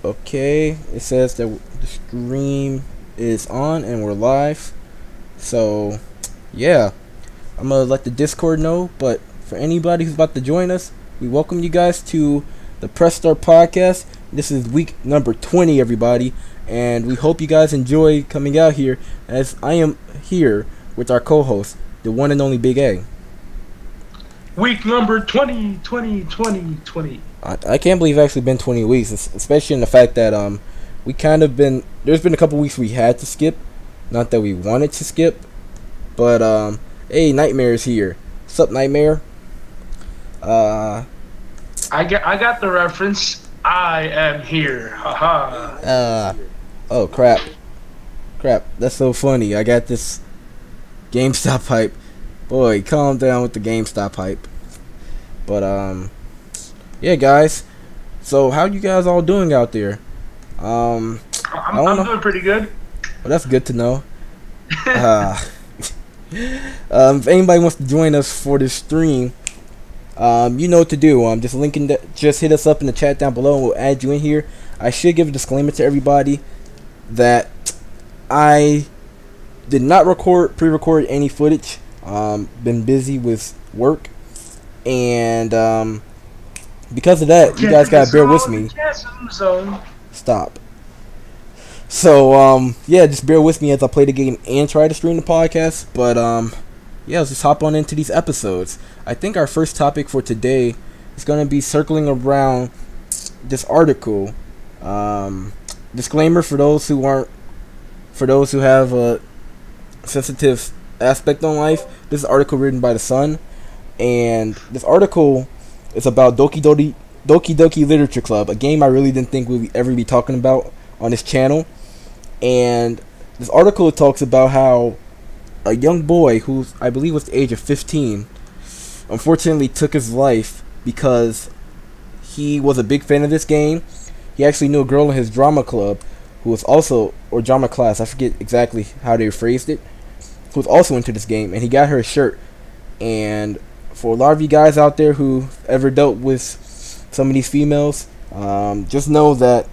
Okay, it says that the stream is on and we're live. So, yeah, I'm gonna let the Discord know. But for anybody who's about to join us, we welcome you guys to the Press Start podcast. This is week number 20, everybody, and we hope you guys enjoy coming out here. As I am here with our co-host, the one and only Big A. Week number 20, 20, 20, 20. I can't believe it's actually been 20 weeks, especially in the fact that we kind of been, there's been a couple weeks we had to skip, not that we wanted to skip, but hey, Nightmare is here. What's up, Nightmare? I got the reference. I am here. Haha. Oh crap, that's so funny. I got this GameStop hype. Boy, calm down with the GameStop hype. But yeah, guys. So how you guys all doing out there? I'm doing pretty good. Well, that's good to know. If anybody wants to join us for this stream, you know what to do. Just hit us up in the chat down below, and we'll add you in here. I should give a disclaimer to everybody that I did not pre-record any footage. Been busy with work, and because of that, you guys gotta bear with me. Stop. So yeah, just bear with me as I play the game and try to stream the podcast. But yeah, let's just hop on into these episodes. I think our first topic for today is gonna be circling around this article. Disclaimer for those who have a sensitive aspect on life. This is an article written by The Sun, and this article is about Doki Doki Literature Club, a game I really didn't think we'd ever be talking about on this channel. And this article talks about how a young boy who I believe was the age of 15 unfortunately took his life because he was a big fan of this game. He actually knew a girl in his drama club who was also, or drama class, I forget exactly how they phrased it, who was also into this game, and he got her a shirt. And for a lot of you guys out there who ever dealt with some of these females, just know that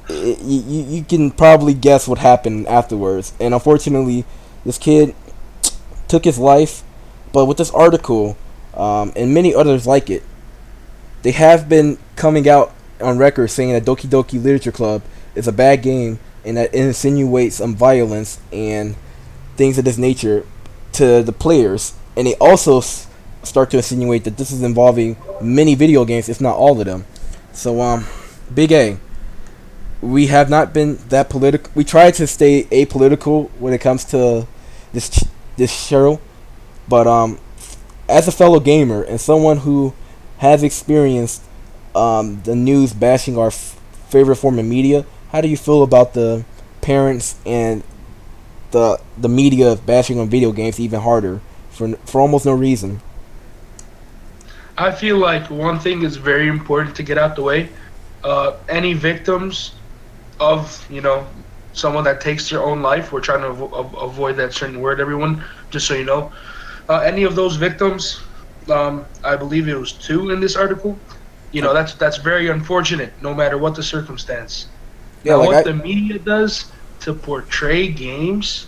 you can probably guess what happened afterwards. And unfortunately, this kid took his life. But with this article, and many others like it, they have been coming out on record saying that Doki Doki Literature Club is a bad game and that it insinuates some violence and things of this nature to the players. And they also start to insinuate that this is involving many video games, if not all of them. So Big A, we have not been that political. We try to stay apolitical when it comes to this show, but as a fellow gamer and someone who has experienced the news bashing our favorite form of media, how do you feel about the parents and the media bashing on video games even harder for almost no reason? I feel like one thing is very important to get out the way. Any victims of, someone that takes their own life, we're trying to avoid that certain word, everyone, just so you know. Any of those victims, I believe it was 2 in this article, that's very unfortunate, no matter what the circumstance. Yeah, now, what the media does to portray games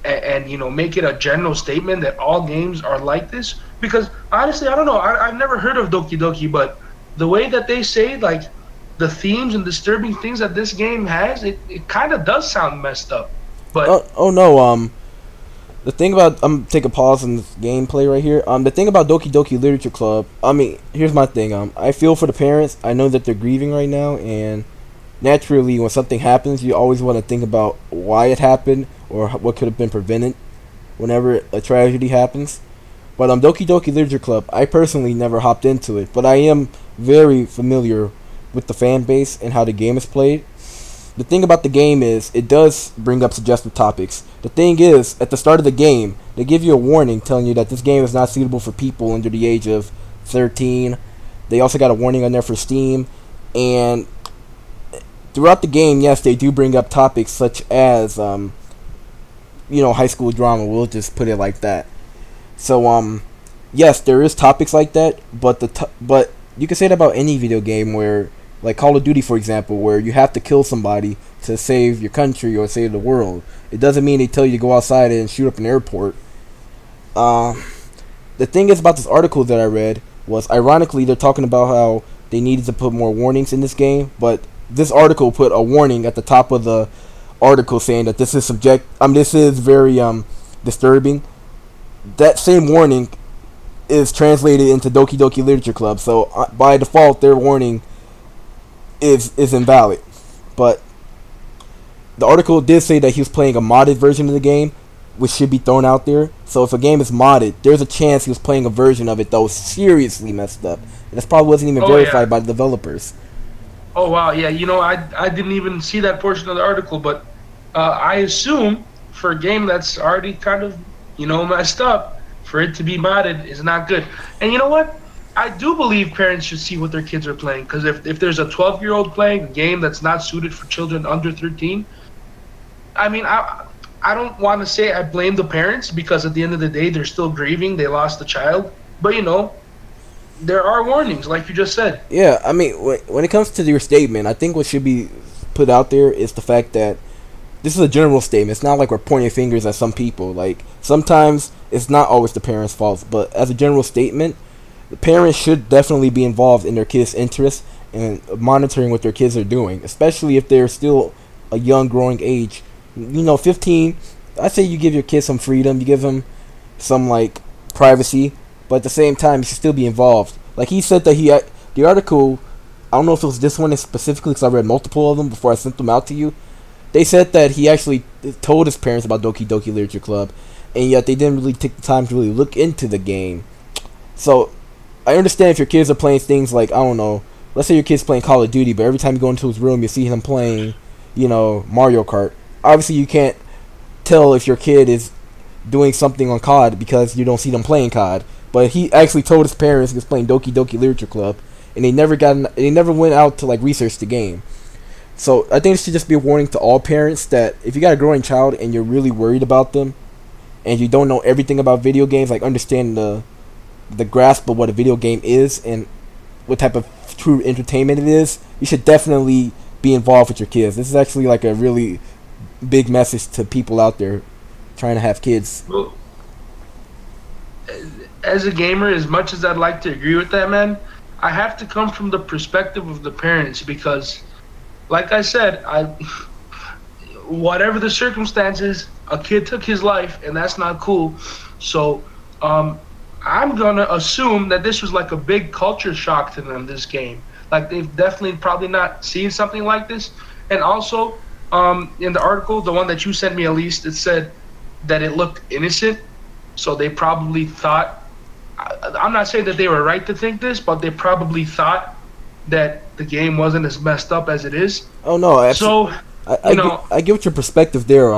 and make it a general statement that all games are like this, because honestly, I don't know, I've never heard of Doki Doki, but the way that they say, like, the themes and disturbing things that this game has, it kind of does sound messed up. But oh no, the thing about, I'm gonna take a pause in this gameplay right here. The thing about Doki Doki Literature Club, I mean, here's my thing. I feel for the parents. I know that they're grieving right now, and naturally, when something happens, you always want to think about why it happened or what could have been prevented whenever a tragedy happens. But Doki Doki Literature Club, I personally never hopped into it, but I am very familiar with the fan base and how the game is played. The thing about the game is it does bring up suggestive topics. The thing is, at the start of the game, they give you a warning telling you that this game is not suitable for people under the age of 13. They also got a warning on there for Steam. And throughout the game, yes, they do bring up topics such as, high school drama. We'll just put it like that. So, yes, there is topics like that, but but you can say that about any video game where like Call of Duty, for example, where you have to kill somebody to save your country or save the world. It doesn't mean they tell you to go outside and shoot up an airport. Uh, the thing is about this article that I read was, ironically, they're talking about how they needed to put more warnings in this game, but this article put a warning at the top of the article saying that this is this is very disturbing. That same warning is translated into Doki Doki Literature Club, so by default their warning is invalid. But the article did say that he was playing a modded version of the game, which should be thrown out there. So if a game is modded, there's a chance he was playing a version of it that was seriously messed up, and this probably wasn't even verified by the developers. Oh wow, yeah. You know, I didn't even see that portion of the article, but I assume for a game that's already kind of, you know, messed up, for it to be modded is not good. And you know what? I do believe parents should see what their kids are playing, because if there's a 12-year-old playing a game that's not suited for children under 13, I mean, I don't want to say I blame the parents, because at the end of the day, they're still grieving. They lost a child. But, you know, there are warnings, like you just said. Yeah, I mean, when it comes to your statement, I think what should be put out there is the fact that this is a general statement. It's not like we're pointing fingers at some people. Like, sometimes it's not always the parents' fault. But as a general statement, the parents should definitely be involved in their kids' interests and monitoring what their kids are doing, especially if they're still a young, growing age. You know, 15, I say you give your kids some freedom. You give them some, like, privacy. But at the same time, you should still be involved. Like, he said that the article, I don't know if it was this one specifically, because I read multiple of them before I sent them out to you. They said that he actually told his parents about Doki Doki Literature Club, and yet they didn't really take the time to really look into the game. So, I understand if your kids are playing things like, I don't know, let's say your kid's playing Call of Duty, but every time you go into his room, you see him playing, you know, Mario Kart. Obviously, you can't tell if your kid is doing something on COD because you don't see them playing COD. But he actually told his parents he was playing Doki Doki Literature Club, and they never went out to, like, research the game. So I think it should just be a warning to all parents that if you got a growing child and you're really worried about them, and you don't know everything about video games, like understand the grasp of what a video game is and what type of true entertainment it is, you should definitely be involved with your kids. This is actually like a really big message to people out there trying to have kids. Well, as a gamer, as much as I'd like to agree with that, man, I have to come from the perspective of the parents, because, like I said, whatever the circumstances, a kid took his life, and that's not cool. So, I'm gonna assume that this was like a big culture shock to them, this game. Like, they've definitely probably not seen something like this. And also, in the article, the one that you sent me at least, it said that it looked innocent. So they probably thought, I'm not saying that they were right to think this, but they probably thought that the game wasn't as messed up as it is. Oh no, so I get what your perspective there.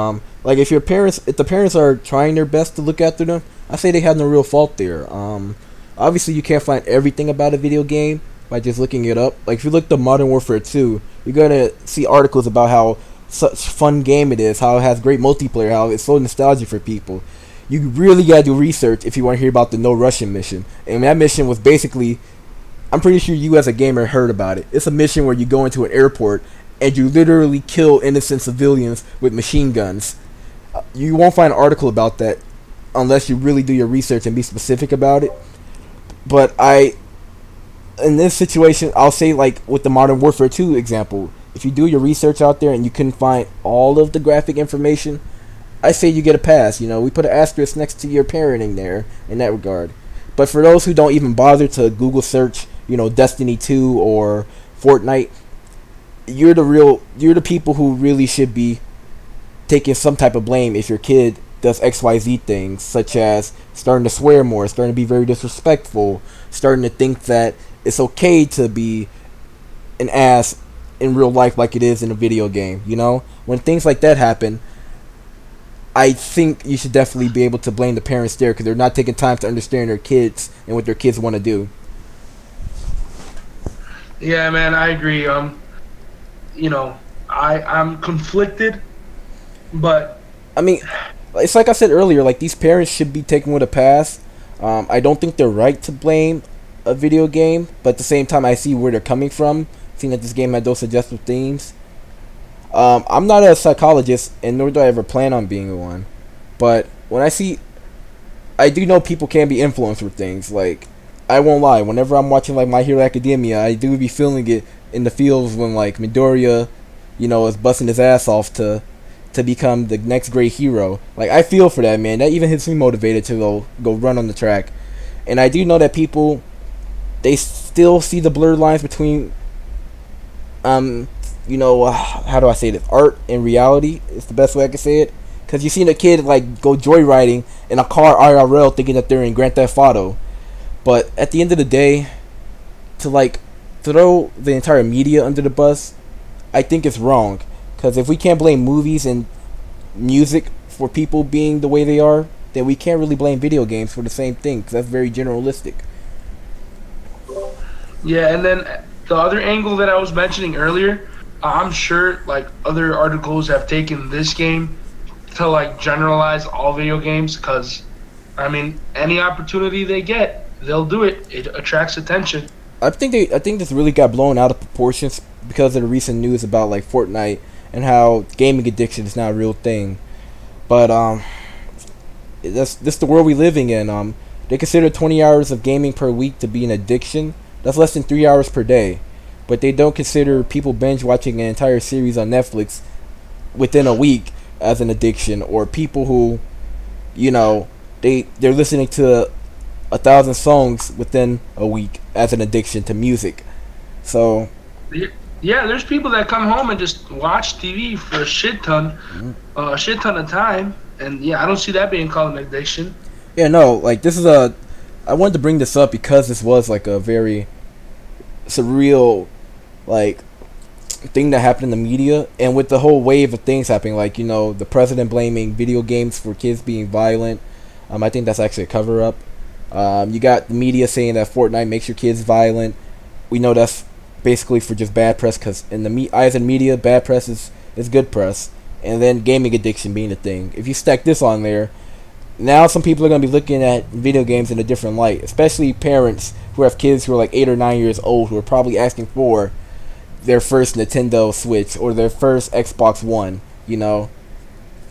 Like if the parents are trying their best to look after them, I say they have no real fault there. Obviously you can't find everything about a video game by just looking it up. Like if you look at Modern Warfare 2, you're gonna see articles about how such fun game it is, how it has great multiplayer, how it's so nostalgic for people. You really gotta do research if you want to hear about the No Russian mission. And that mission was basically, I'm pretty sure you as a gamer heard about it. It's a mission where you go into an airport and you literally kill innocent civilians with machine guns. You won't find an article about that unless you really do your research and be specific about it. But in this situation, I'll say, like with the Modern Warfare 2 example, if you do your research out there and you couldn't find all of the graphic information, I say you get a pass. You know, we put an asterisk next to your parenting there in that regard. But for those who don't even bother to Google search, you know, Destiny 2 or Fortnite, you're the people who really should be taking some type of blame if your kid does XYZ things, such as starting to swear more, starting to be very disrespectful, starting to think that it's okay to be an ass in real life like it is in a video game. You know, when things like that happen, I think you should definitely be able to blame the parents there, because they're not taking time to understand their kids and what their kids want to do. Yeah, man, I agree. You know, I'm conflicted, but I mean, it's like I said earlier, like these parents should be taken with a pass. I don't think they're right to blame a video game, but at the same time, I see where they're coming from seeing that this game had those suggestive themes. I'm not a psychologist, and nor do I ever plan on being one. But when I do know people can be influenced with things. Like, I won't lie, whenever I'm watching like My Hero Academia, I do be feeling it in the feels when like Midoriya, is busting his ass off to become the next great hero. Like, I feel for that, man. That even hits me motivated to go run on the track. And I do know that people, they still see the blurred lines between how do I say this? Art and reality is the best way I can say it. Because you seen a kid like go joyriding in a car IRL thinking that they're in Grand Theft Auto. But at the end of the day, to like throw the entire media under the bus, I think it's wrong. Because if we can't blame movies and music for people being the way they are, then we can't really blame video games for the same thing. Because that's very generalistic. Yeah, and then the other angle that I was mentioning earlier, I'm sure like other articles have taken this game to like generalize all video games, because I mean, any opportunity they get, they'll do it. It attracts attention. I think this really got blown out of proportions because of the recent news about like Fortnite and how gaming addiction is not a real thing. But that's the world we living in. They consider 20 hours of gaming per week to be an addiction. That's less than 3 hours per day. But they don't consider people binge watching an entire series on Netflix within a week as an addiction, or people who, they're listening to 1,000 songs within a week as an addiction to music. So yeah, there's people that come home and just watch TV for a shit ton of time, and yeah, I don't see that being called an addiction. Yeah, no, like I wanted to bring this up because this was like a very surreal like thing that happened in the media, and with the whole wave of things happening, like the president blaming video games for kids being violent. I think that's actually a cover up. You got the media saying that Fortnite makes your kids violent. We know that's basically for just bad press, because in the eyes of the media, bad press is good press. And then gaming addiction being the thing. If you stack this on there, now some people are going to be looking at video games in a different light, especially parents who have kids who are like 8 or 9 years old, who are probably asking for their first Nintendo Switch or their first Xbox One.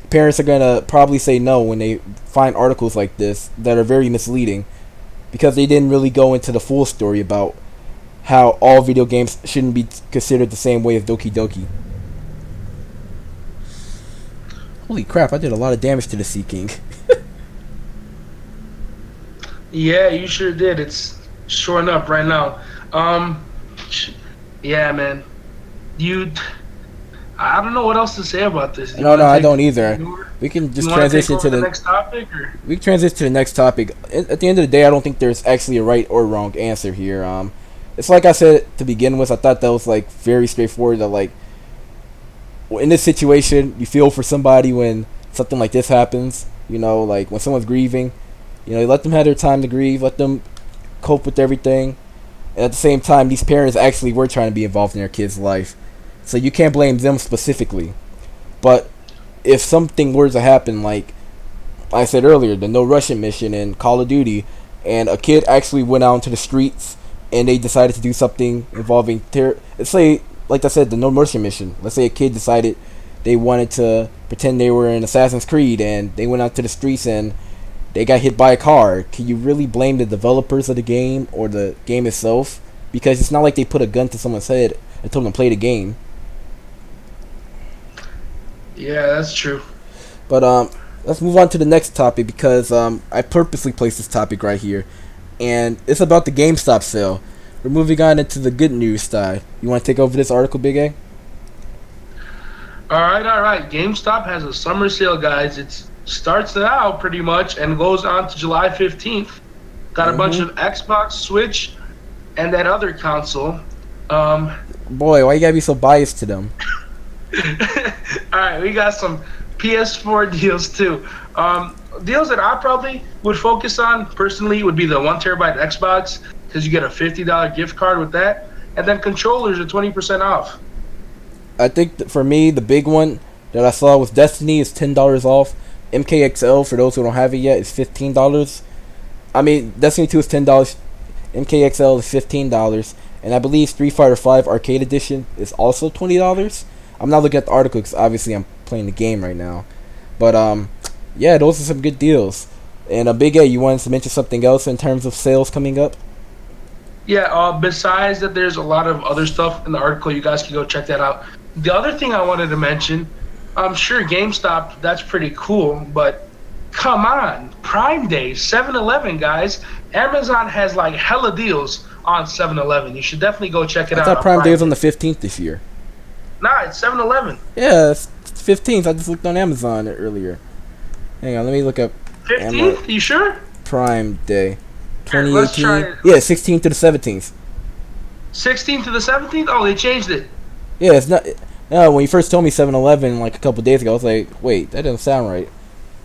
Parents are going to probably say no when they find articles like this that are very misleading, because they didn't really go into the full story about how all video games shouldn't be considered the same way as Doki Doki. Holy crap, I did a lot of damage to the Sea King. Yeah, you sure did. It's showing up right now. Yeah, man. I don't know what else to say about this. No, I don't either. We can just transition to the next topic, or we can transition to the next topic. At the end of the day, I don't think there's actually a right or wrong answer here. It's like I said to begin with. I thought that was like very straightforward. That like in this situation, you feel for somebody when something like this happens. Like when someone's grieving, you let them have their time to grieve. Let them cope with everything. And at the same time, these parents actually were trying to be involved in their kid's life. So you can't blame them specifically. But if something were to happen, like I said earlier, the No Russian mission in Call of Duty, and a kid actually went out into the streets and they decided to do something involving let's say, like I said, the No Russian mission. Let's say a kid decided they wanted to pretend they were in Assassin's Creed, and they went out to the streets and they got hit by a car. Can you really blame the developers of the game or the game itself? Because it's not like they put a gun to someone's head and told them to play the game. Yeah, that's true. But let's move on to the next topic, because I purposely placed this topic right here, and it's about the GameStop sale. We're moving on into the good news side. You want to take over this article, Big A? All right. GameStop has a summer sale, guys. It starts now pretty much and goes on to July 15th. Got a bunch of Xbox, Switch, and that other console. Boy, why you gotta be so biased to them? Alright, we got some PS4 deals too. Deals that I probably would focus on personally would be the 1 terabyte Xbox, because you get a $50 gift card with that, and then controllers are 20% off. I think for me, the big one that I saw was Destiny is $10 off. MKXL, for those who don't have it yet, is $15. I mean, Destiny 2 is $10. MKXL is $15. and I believe Street Fighter V Arcade Edition is also $20. I'm not looking at the article because obviously I'm playing the game right now, but yeah, those are some good deals. And Big A, you wanted to mention something else in terms of sales coming up? Yeah, besides that, there's a lot of other stuff in the article. You guys can go check that out. The other thing I wanted to mention, I'm sure GameStop, that's pretty cool, but come on, Prime Day, 7-Eleven, guys. Amazon has like hella deals on 7-Eleven. You should definitely go check it out. I thought Prime Day was on the 15th this year. Nah, it's 7-Eleven. Yeah, it's 15th. I just looked on Amazon earlier. Hang on, let me look up 15th? You sure? Prime Day. Let's try 2018. it. Yeah, 16th to the 17th. 16th to the 17th? Oh, they changed it. Yeah, it's not. No, when you first told me 7-Eleven like a couple days ago, I was like, wait, that doesn't sound right.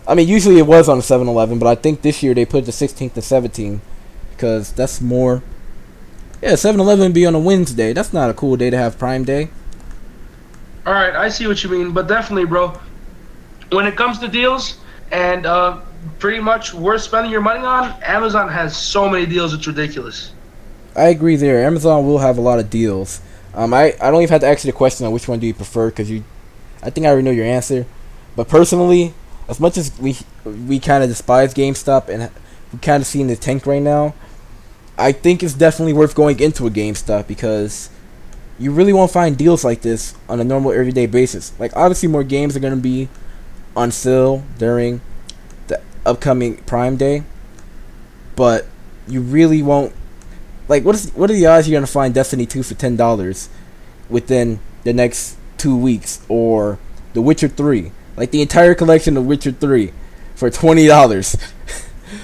I mean, usually it was on 7-Eleven, but I think this year they put it the 16th to 17th because that's more. Yeah, 7-Eleven be on a Wednesday. That's not a cool day to have Prime Day. All right, I see what you mean, but definitely, bro. When it comes to deals and pretty much worth spending your money on, Amazon has so many deals, it's ridiculous. I agree there. Amazon will have a lot of deals. I don't even have to ask you the question on which one do you prefer because I think I already know your answer. But personally, as much as we kind of despise GameStop and we kind of seeing the tank right now, I think it's definitely worth going into a GameStop because you really won't find deals like this on a normal everyday basis. Like obviously more games are going to be on sale during the upcoming Prime Day, but you really won't. Like what are the odds you're going to find Destiny 2 for $10 within the next 2 weeks, or The Witcher 3, like the entire collection of Witcher 3 for $20?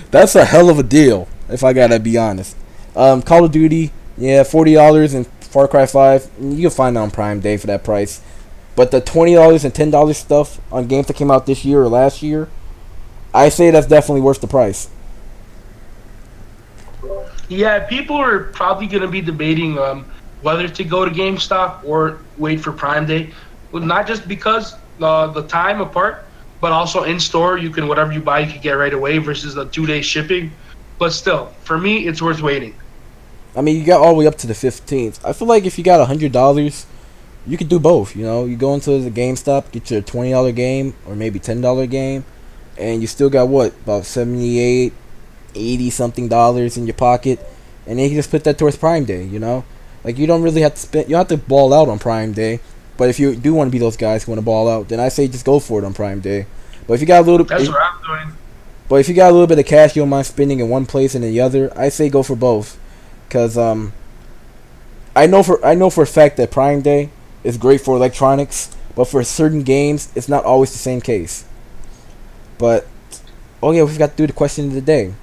That's a hell of a deal, if I gotta be honest. Call of Duty, yeah, $40, and Far Cry 5, you can find it on Prime Day for that price. But the $20 and $10 stuff on games that came out this year or last year, I say that's definitely worth the price. Yeah, people are probably going to be debating whether to go to GameStop or wait for Prime Day. Well, not just because the time apart, but also in store, you can whatever you buy, you can get right away versus the 2-day shipping. But still, for me, it's worth waiting. I mean, you got all the way up to the 15th. I feel like if you got $100, you could do both. You know, you go into the GameStop, get your $20 game or maybe $10 game, and you still got what, about 78, 80 something dollars in your pocket, and then you can just put that towards Prime Day. You know, like you don't really have to spend. You don't have to ball out on Prime Day, but if you do want to be those guys who want to ball out, then I say just go for it on Prime Day. But if you got a little, that's what I'm doing. But if you got a little bit of cash you don't mind spending in one place and in the other, I say go for both. Cause I know for a fact that Prime Day is great for electronics, but for certain games, it's not always the same case. But oh yeah, we forgot to do the question of the day.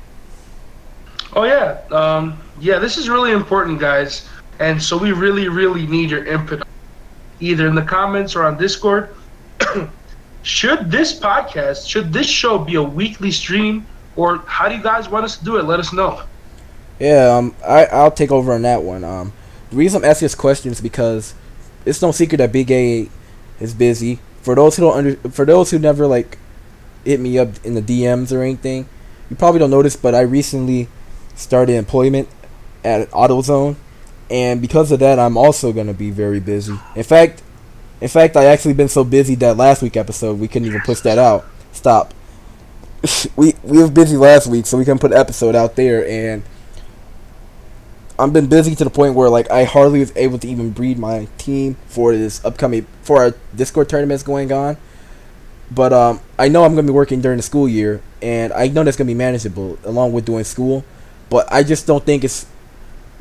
Oh yeah, yeah. This is really important, guys, and so we really need your input, either in the comments or on Discord. Should this show be a weekly stream, or how do you guys want us to do it? Let us know. Yeah, I'll take over on that one. The reason I'm asking this question is because it's no secret that Big A is busy. For those who never like hit me up in the DMs or anything, you probably don't notice, but I recently started employment at AutoZone, and because of that, I'm also gonna be very busy. In fact, I actually been so busy that last week episode we couldn't even push that out. Stop. we were busy last week, so we couldn't put an episode out there, and I've been busy to the point where like I hardly was able to even breed my team for our Discord tournaments going on. But I know I'm gonna be working during the school year, and I know that's gonna be manageable along with doing school. But I just don't think it's.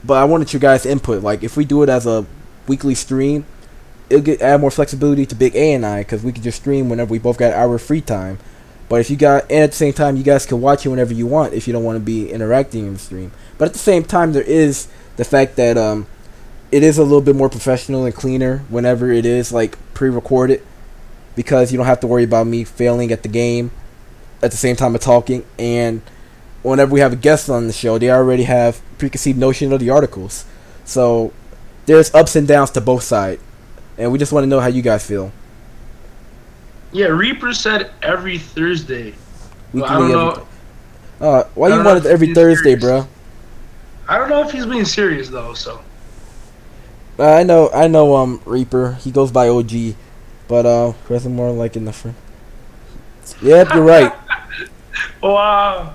But I wanted your guys' input. Like if we do it as a weekly stream, it'll add more flexibility to Big A and I, because we could just stream whenever we both got our free time. But if you got, and at the same time, you guys can watch it whenever you want if you don't want to be interacting in the stream. But at the same time, there is the fact that it is a little bit more professional and cleaner whenever it is like pre-recorded, because you don't have to worry about me failing at the game at the same time of talking. And whenever we have a guest on the show, they already have preconceived notion of the articles. So there's ups and downs to both sides, and we just want to know how you guys feel. Yeah, Reaper said every Thursday. Well, I Weekly, don't know. why you want it every Thursday, bro? I don't know if he's being serious though. So I know. Reaper. He goes by OG, but wasn't more like in the front. Yep, you're right. Wow.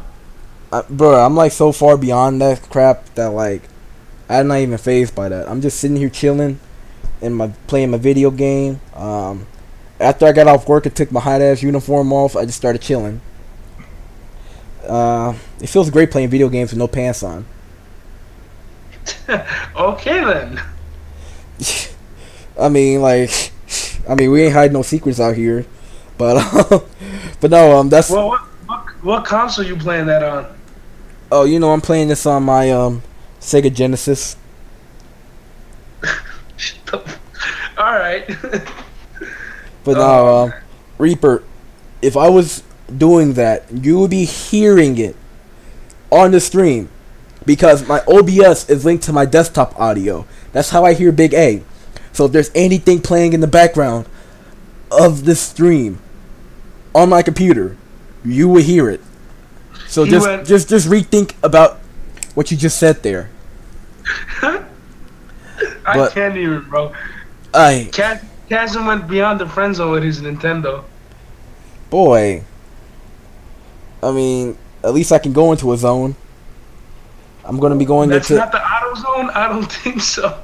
Bro, I'm like so far beyond that crap that like I'm not even phased by that. I'm just sitting here chilling and playing my video game. After I got off work and took my hot ass uniform off, I just started chilling. It feels great playing video games with no pants on. Okay then. I mean, we ain't hiding no secrets out here, but but no, that's. Well, what console you playing that on? Oh, you know, I'm playing this on my Sega Genesis. All right. But no, Reaper, if I was doing that, you would be hearing it on the stream because my OBS is linked to my desktop audio. That's how I hear Big A. So if there's anything playing in the background of this stream on my computer, you will hear it. So just rethink about what you just said there. I can't even, bro. Kazan went beyond the friend zone with his Nintendo. Boy, I mean, at least I can go into a zone. I'm gonna be going That's into. not the auto zone. I don't think so.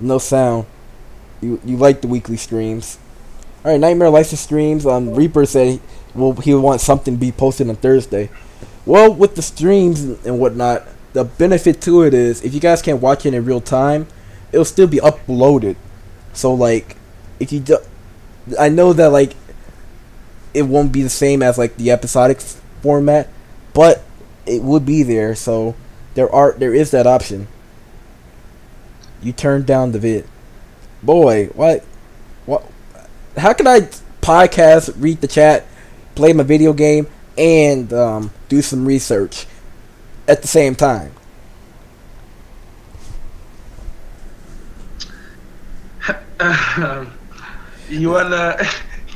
No sound. You like the weekly streams. Alright, Nightmare likes the streams. Reaper said he would want something to be posted on Thursday. Well, with the streams and whatnot, the benefit to it is if you guys can't watch it in real time, it'll still be uploaded. So like, if you do, I know that like it won't be the same as like the episodic format, but it would be there. So there is that option. You turned down the vid. Boy, what? How can I podcast, read the chat, play my video game, and do some research at the same time? You wanna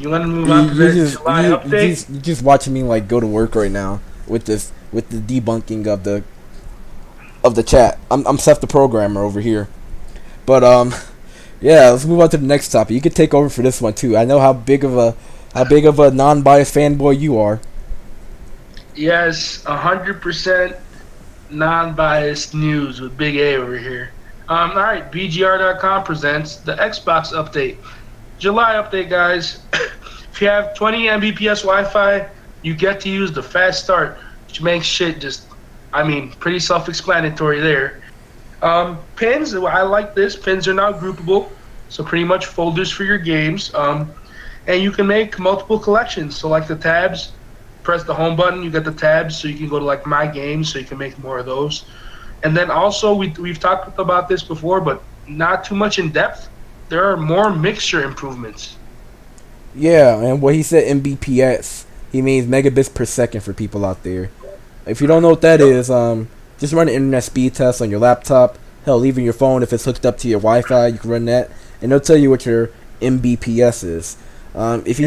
move on to the July update? You just watching me like go to work right now with the debunking of the chat. I'm Seth the programmer over here. But yeah, let's move on to the next topic. You can take over for this one too. I know how big of a non-biased fanboy you are. Yes, 100% non-biased news with Big A over here. All right, BGR.com presents the Xbox update, July update, guys. If you have 20 Mbps Wi-Fi, you get to use the fast start, which makes shit just, pretty self-explanatory there. Pins, I like this. Pins are now groupable, so pretty much folders for your games. And you can make multiple collections. So like the tabs, press the home button, you get the tabs, so you can go to like My Games, so you can make more of those. And then also, we've talked about this before, but not too much in depth. There are more mixture improvements. Yeah, and what he said Mbps, he means megabits per second for people out there. If you don't know what that is, just run an internet speed test on your laptop. Hell, even your phone, if it's hooked up to your Wi-Fi, you can run that, and it'll tell you what your Mbps is. If you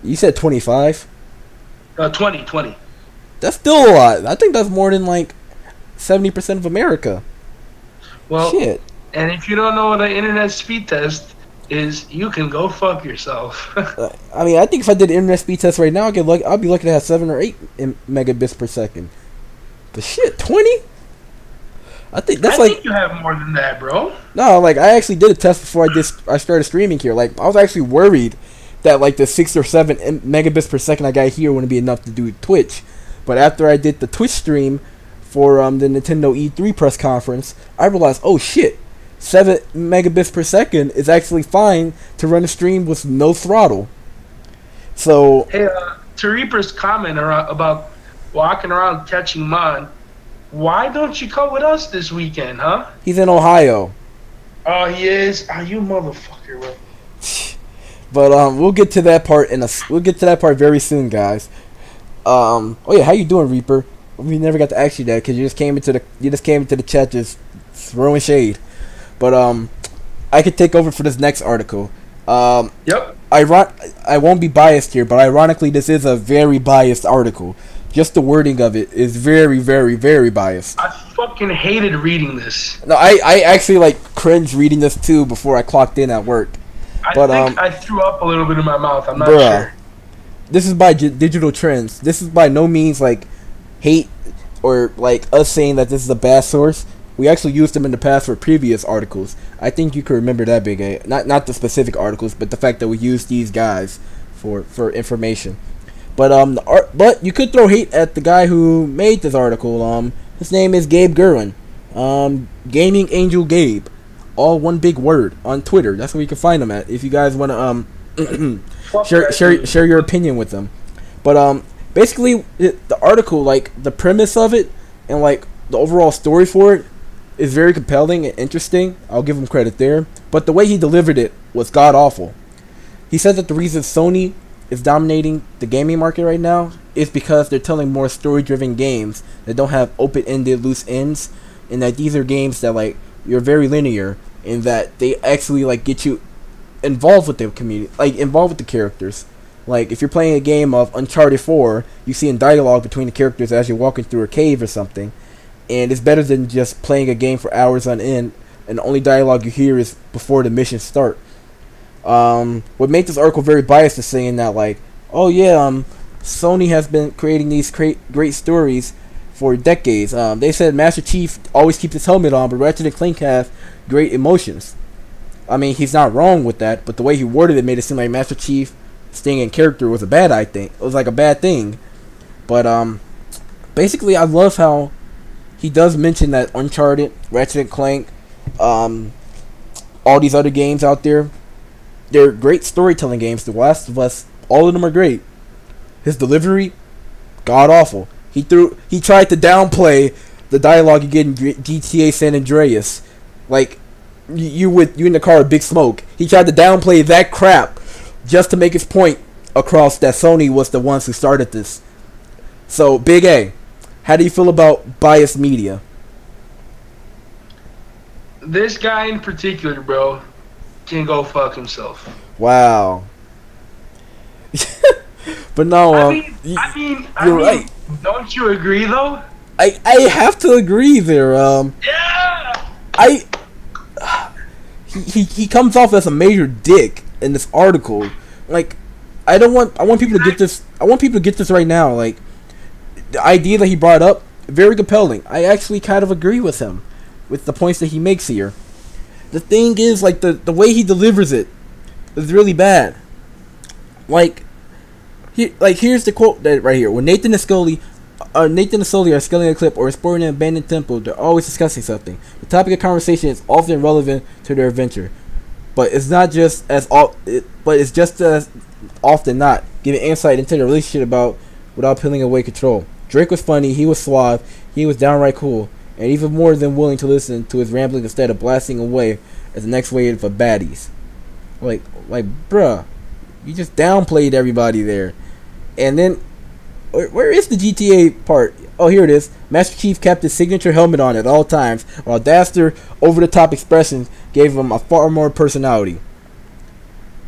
you said 25, 20. That's still a lot. I think that's more than like 70% of America. Well, shit. And if you don't know what an internet speed test is, you can go fuck yourself. I think if I did an internet speed test right now, I'll be lucky to have 7 or 8 megabits per second. But shit, 20? I think you have more than that, bro. No, like I actually did a test before I started streaming here. Like I was actually worried that like the 6 or 7 megabits per second I got here wouldn't be enough to do Twitch. But after I did the Twitch stream for the Nintendo E3 press conference, I realized, oh shit, 7 megabits per second is actually fine to run a stream with no throttle. So hey, to Reaper's comment about walking around catching mod, why don't you come with us this weekend, huh? He's in Ohio. Oh, he is. Oh, you motherfucker, bro. But we'll get to that part very soon, guys. Oh yeah, how you doing, Reaper? We never got to ask you that because you just came into the chat just throwing shade. But I could take over for this next article. Yep. I won't be biased here, but ironically, this is a very biased article. Just the wording of it is very, very, very biased. I fucking hated reading this. No, I actually like cringe reading this too before I clocked in at work. I But think I threw up a little bit in my mouth. I'm not bruh, sure. this is by Digital Trends. This is by no means like hate or like us saying that this is a bad source. We actually used them in the past for previous articles. I think you could remember that, Big A. Not the specific articles, but the fact that we used these guys for information. But but you could throw hate at the guy who made this article. His name is Gabe Gerwin. Gaming Angel Gabe, all one big word on Twitter. That's where you can find him at. If you guys want to share your opinion with them. But basically the article, like the premise of it and like the overall story for it is very compelling and interesting. I'll give him credit there. But the way he delivered it was god awful. He said that the reason Sony is dominating the gaming market right now is because they're telling more story-driven games that don't have open-ended loose ends, and that these are games that like you're very linear in that they actually like get you involved with the community, like involved with the characters. Like if you're playing a game of Uncharted 4, you see in dialogue between the characters as you're walking through a cave or something, and it's better than just playing a game for hours on end and the only dialogue you hear is before the missions start. What made this article very biased is saying that like, oh yeah, Sony has been creating these great stories for decades. They said Master Chief always keeps his helmet on, but Ratchet and Clank have great emotions. I mean, he's not wrong with that, but the way he worded it made it seem like Master Chief staying in character was a bad thing. It was like a bad thing. But basically, I love how he does mention that Uncharted, Ratchet and Clank, all these other games out there, they're great storytelling games. The Last of Us, all of them are great. His delivery, god awful. He tried to downplay the dialogue you get in GTA San Andreas. Like you in the car with Big Smoke. He tried to downplay that crap just to make his point across that Sony was the ones who started this. So Big A, how do you feel about biased media? This guy in particular, bro, can go fuck himself. Wow. But no, I mean, right. Don't you agree though? I have to agree there. Yeah. He comes off as a major dick in this article. Like, I want people to get this. I want people to get this right now. Like, the idea that he brought up, very compelling. I actually kind of agree with him, with the points that he makes here. The thing is, like, the way he delivers it is really bad. Like, here's the quote that right here. When Nathan and Sully are scaling a clip or exploring an abandoned temple, they're always discussing something. The topic of conversation is often relevant to their adventure, but it's just as often not giving insight into the relationship without peeling away control. Drake was funny, he was suave, he was downright cool, and even more than willing to listen to his rambling instead of blasting away as the next wave of baddies. Like, bruh, you just downplayed everybody there. And then, where is the GTA part? Oh, here it is. Master Chief kept his signature helmet on at all times, while Daster over-the-top expressions gave him a far more personality.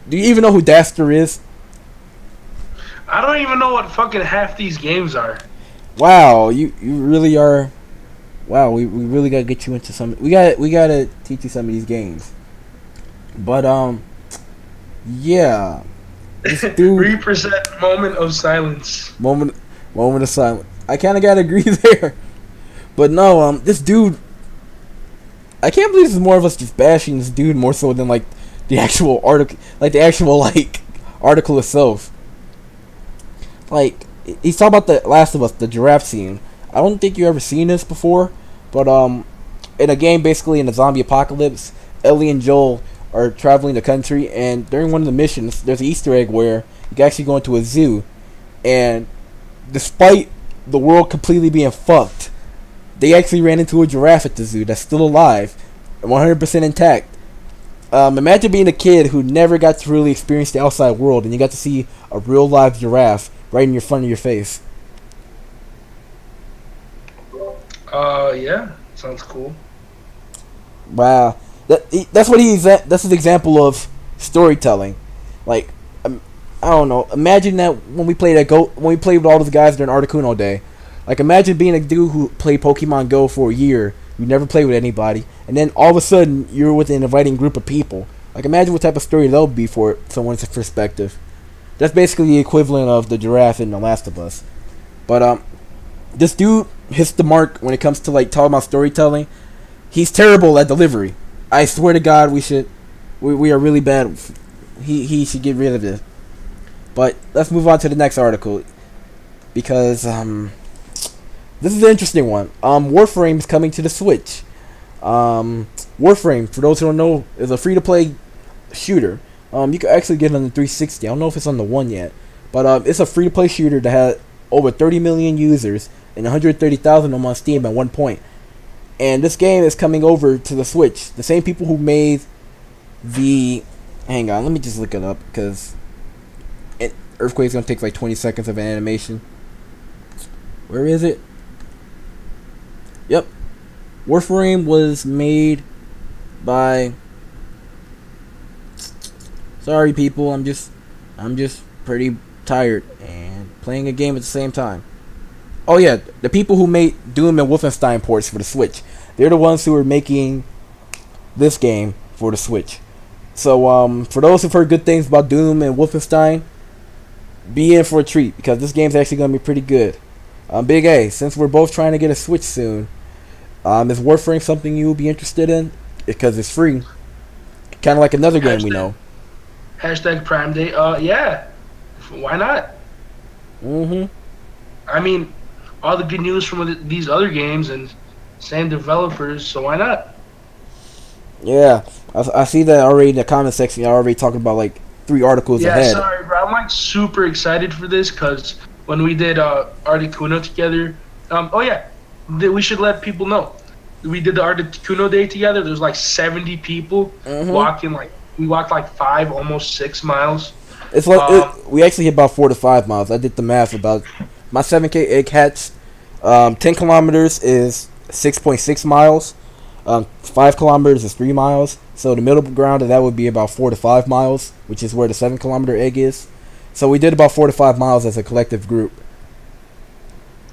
Do you even know who Daster is? I don't even know what fucking half these games are. Wow, you really are. Wow, we really gotta get you into some. We gotta teach you some of these games. But yeah. This dude, 3% moment of silence. Moment of silence. I kind of gotta agree there. But no, this dude, I can't believe this is more of us just bashing this dude more so than like the actual article, article itself. Like, he's talking about the Last of Us, the giraffe scene. I don't think you ever seen this before, but in a game basically in a zombie apocalypse, Ellie and Joel are traveling the country, and during one of the missions, there's an Easter egg where you can actually go into a zoo, and despite the world completely being fucked, they actually ran into a giraffe at the zoo that's still alive, 100% intact. Imagine being a kid who never got to really experience the outside world, and you got to see a real live giraffe right in front of your face. Yeah, sounds cool. Wow. That's what that's his example of storytelling. Like, I don't know. Imagine that when we played with all those guys during Articuno Day. Like, imagine being a dude who played Pokemon Go for a year. You never played with anybody, and then all of a sudden you're with an inviting group of people. Like, imagine what type of story that'll be for someone's perspective. That's basically the equivalent of the giraffe in The Last of Us. But this dude hits the mark when it comes to like talking about storytelling. He's terrible at delivery. I swear to God, we are really bad. He should get rid of this. But let's move on to the next article, because this is an interesting one. Warframe is coming to the Switch. Warframe, for those who don't know, is a free-to-play shooter. You can actually get it on the 360. I don't know if it's on the One yet, but it's a free-to-play shooter that had over 30 million users and 130,000 of them on Steam at one point. And this game is coming over to the Switch. The same people who made the... Hang on, let me just look it up, because Earthquake's going to take like 20 seconds of an animation. Where is it? Yep. Warframe was made by... Sorry people, I'm just pretty tired and playing a game at the same time. Oh yeah, the people who made Doom and Wolfenstein ports for the Switch. They're the ones who are making this game for the Switch. So for those who've heard good things about Doom and Wolfenstein, be in for a treat, because this game's actually going to be pretty good. Big A, since we're both trying to get a Switch soon, is Warframe something you will be interested in? Because it's free. Kind of like another game we know. Hashtag Prime Day. Yeah. Why not? I mean, all the good news from these other games and same developers, so why not? Yeah. I see that already in the comment section. You're already talking about like 3 articles ahead. Yeah, sorry, bro. I'm like super excited for this, because when we did Articuno together, oh yeah, we should let people know. We did the Articuno Day together. There's like 70 people walking, like, we walked like 5, almost 6 miles. It's like we actually hit about 4 to 5 miles. I did the math about my 7K egg hatch. 10 kilometers is 6.6 miles. 5 kilometers is 3 miles. So the middle ground of that would be about 4 to 5 miles, which is where the 7-kilometer egg is. So we did about 4 to 5 miles as a collective group.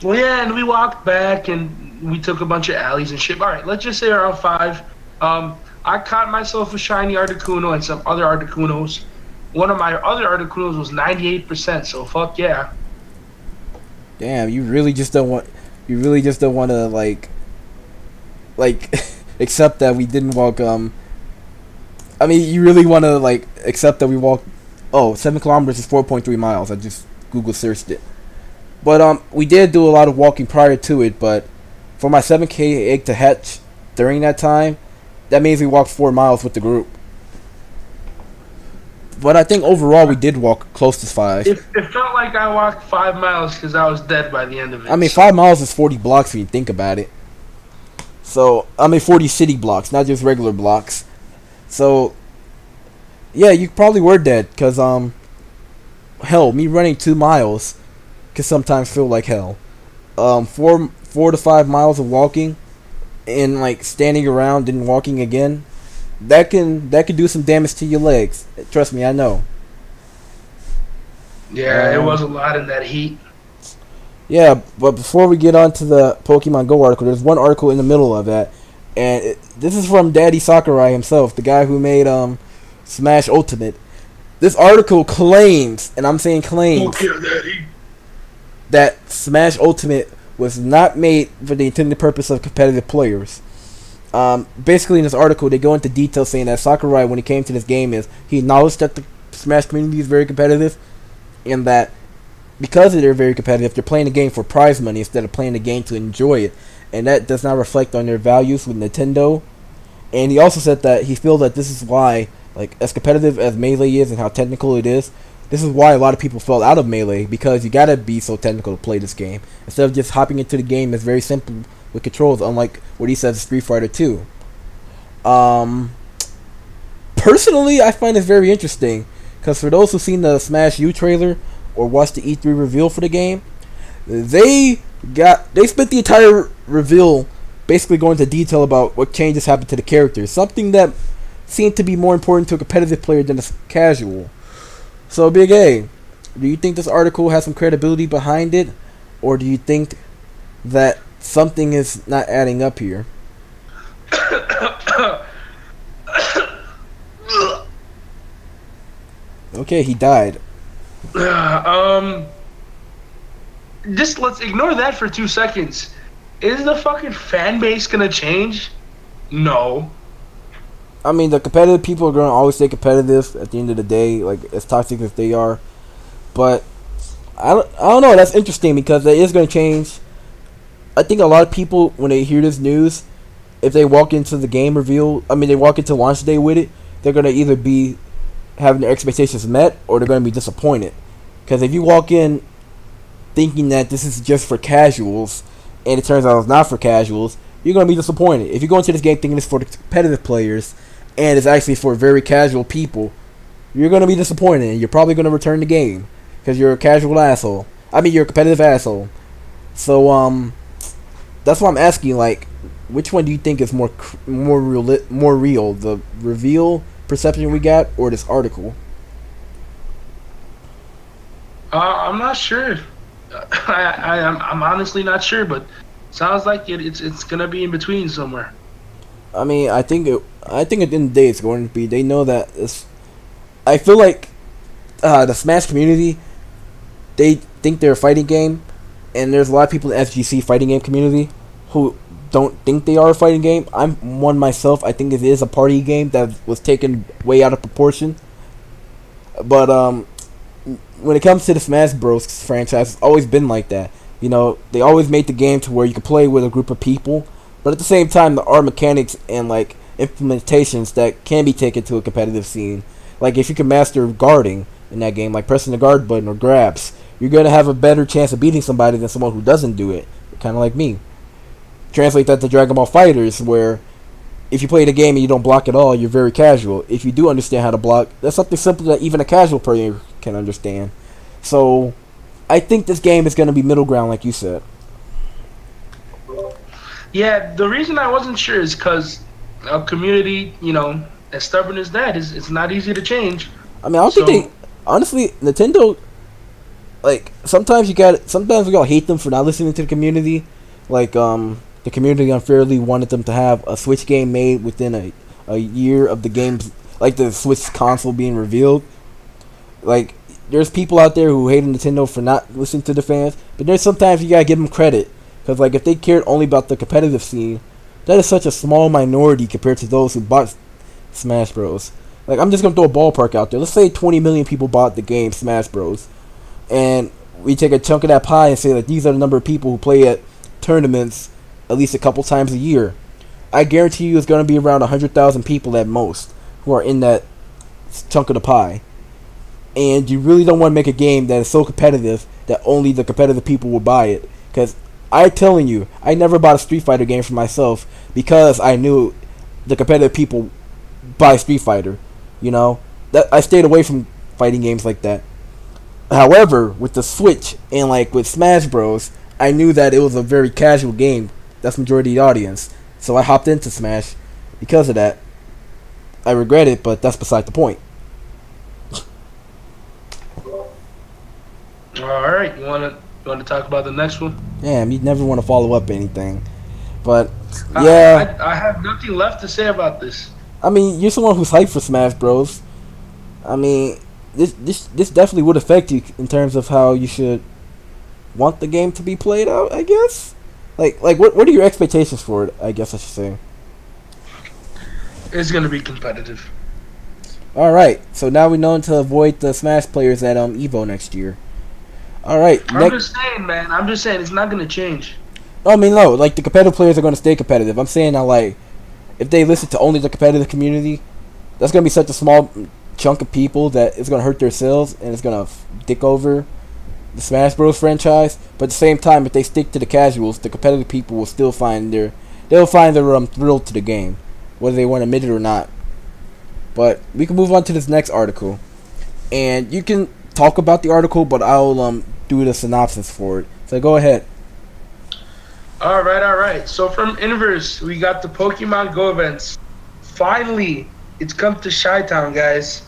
Well, yeah, and we walked back and we took a bunch of alleys and shit. All right, let's just say around 5. I caught myself a shiny Articuno and some other Articunos. One of my other Articunos was 98%, so fuck yeah. Damn, you really just don't want to like accept that we didn't walk. I mean, you really want to like accept that we walked. Oh, 7 kilometers is 4.3 miles. I just Google searched it. But we did do a lot of walking prior to it. But for my 7K egg to hatch during that time, that means we walked 4 miles with the group. But I think overall we did walk close to 5. It felt like I walked 5 miles because I was dead by the end of it. I mean, 5 miles is 40 blocks when you think about it. So, I mean 40 city blocks, not just regular blocks. So, yeah, you probably were dead because, hell, me running 2 miles can sometimes feel like hell. 4 to 5 miles of walking and, like, standing around and walking again, that can do some damage to your legs. Trust me, I know. Yeah, it was a lot in that heat. Yeah, but before we get on to the Pokemon Go article, there's one article in the middle of that, and this is from Daddy Sakurai himself, the guy who made Smash Ultimate. This article claims, and I'm saying claims, that Smash Ultimate was not made for the intended purpose of competitive players. Basically, in this article, they go into detail saying that Sakurai, when he came to this game, he acknowledged that the Smash community is very competitive, and that because they're very competitive, they're playing the game for prize money instead of playing the game to enjoy it, and that does not reflect on their values with Nintendo. And he also said that he feels that this is why, like, as competitive as Melee is and how technical it is, this is why a lot of people fell out of Melee, because you gotta be so technical to play this game. Instead of just hopping into the game, it's very simple with controls, unlike what he says is Street Fighter 2. Personally, I find this very interesting, because for those who've seen the Smash U trailer or watched the E3 reveal for the game, they spent the entire reveal basically going into detail about what changes happened to the characters, something that seemed to be more important to a competitive player than a casual. So, Big A, Do you think this article has some credibility behind it, or do you think that something is not adding up here? Okay, he died. Just let's ignore that for 2 seconds. Is the fucking fan base gonna change? No. I mean, the competitive people are going to always stay competitive at the end of the day, like, as toxic as they are. But, I don't know, that's interesting because it is going to change. I think a lot of people, when they hear this news, if they walk into the game reveal, they walk into launch day with it, they're going to either be having their expectations met or they're going to be disappointed. Because if you walk in thinking that this is just for casuals, and it turns out it's not for casuals, you're going to be disappointed. If you go into this game thinking it's for the competitive players, and it's actually for very casual people, you're going to be disappointed, and you're probably going to return the game, because you're a casual asshole. You're a competitive asshole. So, that's why I'm asking, like, which one do you think is more real, the reveal perception we got, or this article? I'm not sure. I'm honestly not sure, but sounds like it's gonna be in between somewhere. I think at the end of the day it's going to be. They know that it's. I feel like the Smash community, they think they're a fighting game, and there's a lot of people in the FGC fighting game community who don't think they are a fighting game. I'm one myself. I think it is a party game that was taken way out of proportion. But when it comes to the Smash Bros. Franchise, it's always been like that. You know, they always made the game to where you could play with a group of people, but at the same time, there are mechanics and like implementations that can be taken to a competitive scene. Like if you can master guarding in that game, like pressing the guard button or grabs, you're gonna have a better chance of beating somebody than someone who doesn't do it. Kind of like me. Translate that to Dragon Ball FighterZ, where if you play the game and you don't block at all, you're very casual. If you do understand how to block, that's something simple that even a casual player can understand. So, I think this game is going to be middle ground, like you said. Yeah, the reason I wasn't sure is because a community, as stubborn as that, it's not easy to change. I don't think they... Honestly, Nintendo... Like, sometimes we gotta hate them for not listening to the community. Like, the community unfairly wanted them to have a Switch game made within a year of the game's... Like, the Switch console being revealed. Like, there's people out there who hate Nintendo for not listening to the fans, but there's sometimes you gotta give them credit, because like if they cared only about the competitive scene, that is such a small minority compared to those who bought Smash Bros. Like I'm just gonna throw a ballpark out there. Let's say 20 million people bought the game Smash Bros. And we take a chunk of that pie and say like these are the number of people who play at tournaments at least a couple times a year. I guarantee you it's gonna be around 100,000 people at most who are in that chunk of the pie. And you really don't want to make a game that is so competitive that only the competitive people will buy it. Because I'm telling you, I never bought a Street Fighter game for myself because I knew the competitive people buy Street Fighter. You know, that I stayed away from fighting games like that. However, with the Switch and like with Smash Bros, I knew that it was a very casual game. That's majority of the audience. So I hopped into Smash because of that. I regret it, but that's beside the point. All right, you want to talk about the next one? Yeah, you never want to follow up anything, but yeah, I have nothing left to say about this. You're someone who's hyped for Smash Bros. This definitely would affect you in terms of how you should want the game to be played out. I guess, like what are your expectations for it? I guess I should say. It's gonna be competitive. All right, so now we know to avoid the Smash players at Evo next year. All right. I'm just saying, man. I'm just saying it's not gonna change. No. Like the competitive players are gonna stay competitive. I'm saying that like, if they listen to only the competitive community, that's gonna be such a small chunk of people that it's gonna hurt their sales and it's gonna dick over the Smash Bros. Franchise. But at the same time, if they stick to the casuals, the competitive people will still find their thrill to the game, whether they want to admit it or not. But we can move on to this next article, and you can talk about the article, but I'll do the synopsis for it. So go ahead. All right. So from Inverse, we got the Pokemon Go events. Finally, it's come to Chi-Town, guys.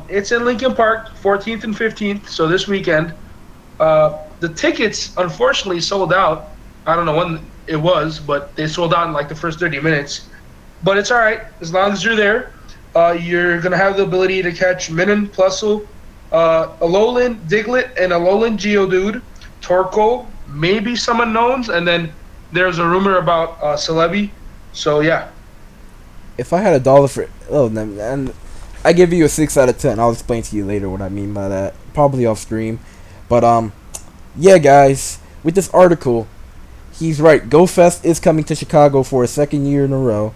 It's in Lincoln Park, 14th and 15th, so this weekend. The tickets unfortunately sold out. I don't know when it was, but they sold out in like the first 30 minutes. But it's all right as long as you're there. You're gonna have the ability to catch Minun, Plusle, Alolan Diglett, and Alolan Geodude, Torkoal, maybe some unknowns, and then there's a rumor about Celebi. So yeah. If I had a dollar for and I give you a 6 out of 10. I'll explain to you later what I mean by that, probably off stream. But yeah, guys, with this article, he's right. GoFest is coming to Chicago for a second year in a row,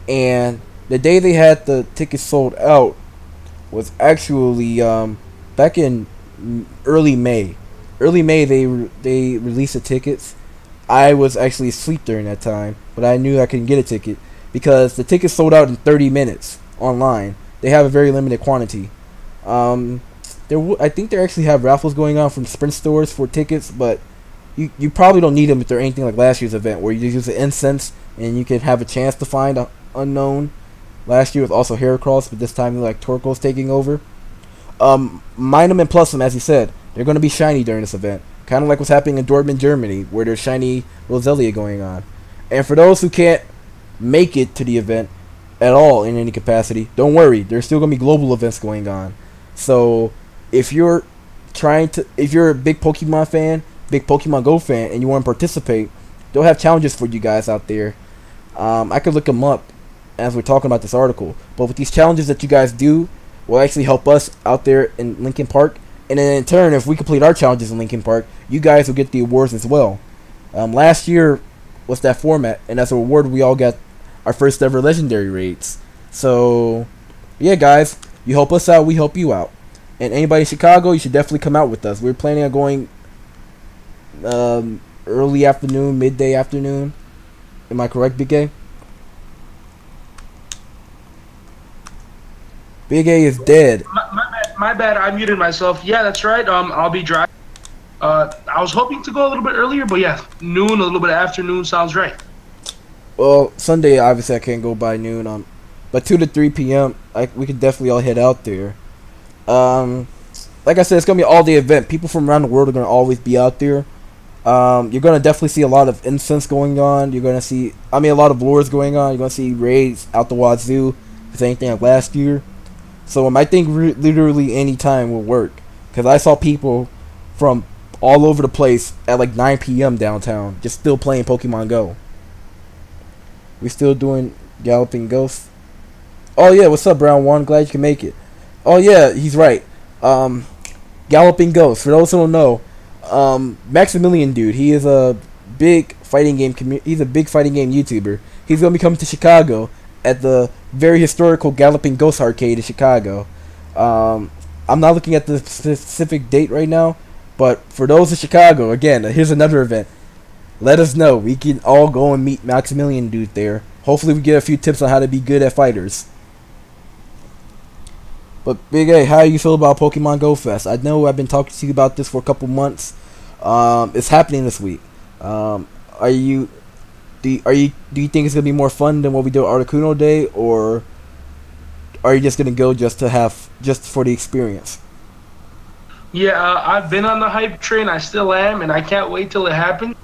and the day they had the tickets sold out was actually back in early May. Early May they released the tickets. I was actually asleep during that time, but I knew I couldn't get a ticket because the tickets sold out in 30 minutes online. They have a very limited quantity. I think they actually have raffles going on from Sprint stores for tickets, but you probably don't need them if they're anything like last year's event where you just use the incense and you can have a chance to find a unknown. Last year was also Heracross, but this time like Torkoal's taking over. Minum and Plusum, as you said, they're going to be shiny during this event. Kind of like what's happening in Dortmund, Germany, where there's shiny Roselia going on. And for those who can't make it to the event at all in any capacity, don't worry. There's still going to be global events going on. So if you're a big Pokemon fan, big Pokemon Go fan, and you want to participate, they'll have challenges for you guys out there. I could look them up as we're talking about this article. But with these challenges that you guys do, will actually help us out there in Lincoln Park. And then in turn, if we complete our challenges in Lincoln Park, you guys will get the awards as well. Last year was that format, and as a reward, we all got our first ever legendary raids. So, yeah, guys, you help us out, we help you out. And anybody in Chicago, you should definitely come out with us. We're planning on going early afternoon, midday afternoon. Am I correct, Big A? Big A is dead. My bad. I muted myself. Yeah, that's right. I'll be driving. I was hoping to go a little bit earlier, but yeah, noon, a little bit of afternoon sounds right. Well, Sunday obviously I can't go by noon. But 2 to 3 p.m. We could definitely all head out there. Like I said, it's gonna be an all-day event. People from around the world are gonna always be out there. You're gonna definitely see a lot of incense going on. You're gonna see, a lot of lures going on. You're gonna see raids out the wazoo. If it's anything like last year. So I think literally any time will work. Because I saw people from all over the place at like 9 p.m. downtown just still playing Pokemon Go. We still doing Galloping Ghosts. Oh yeah, what's up, Brown One? Glad you can make it. Oh yeah, he's right. Galloping Ghosts. For those who don't know, Maximilian dude, he is a big fighting game he's a big fighting game YouTuber. He's gonna be coming to Chicago at the very historical Galloping Ghost Arcade in Chicago. I'm not looking at the specific date right now, but for those in Chicago, again, here's another event. Let us know. We can all go and meet Maximilian dude there. Hopefully we get a few tips on how to be good at fighters. But Big A, how do you feel about Pokemon Go Fest? I know I've been talking to you about this for a couple months. It's happening this week. Do you think it's gonna be more fun than what we did at Articuno Day, or are you just gonna go just for the experience? Yeah, I've been on the hype train. I still am, and I can't wait till it happens.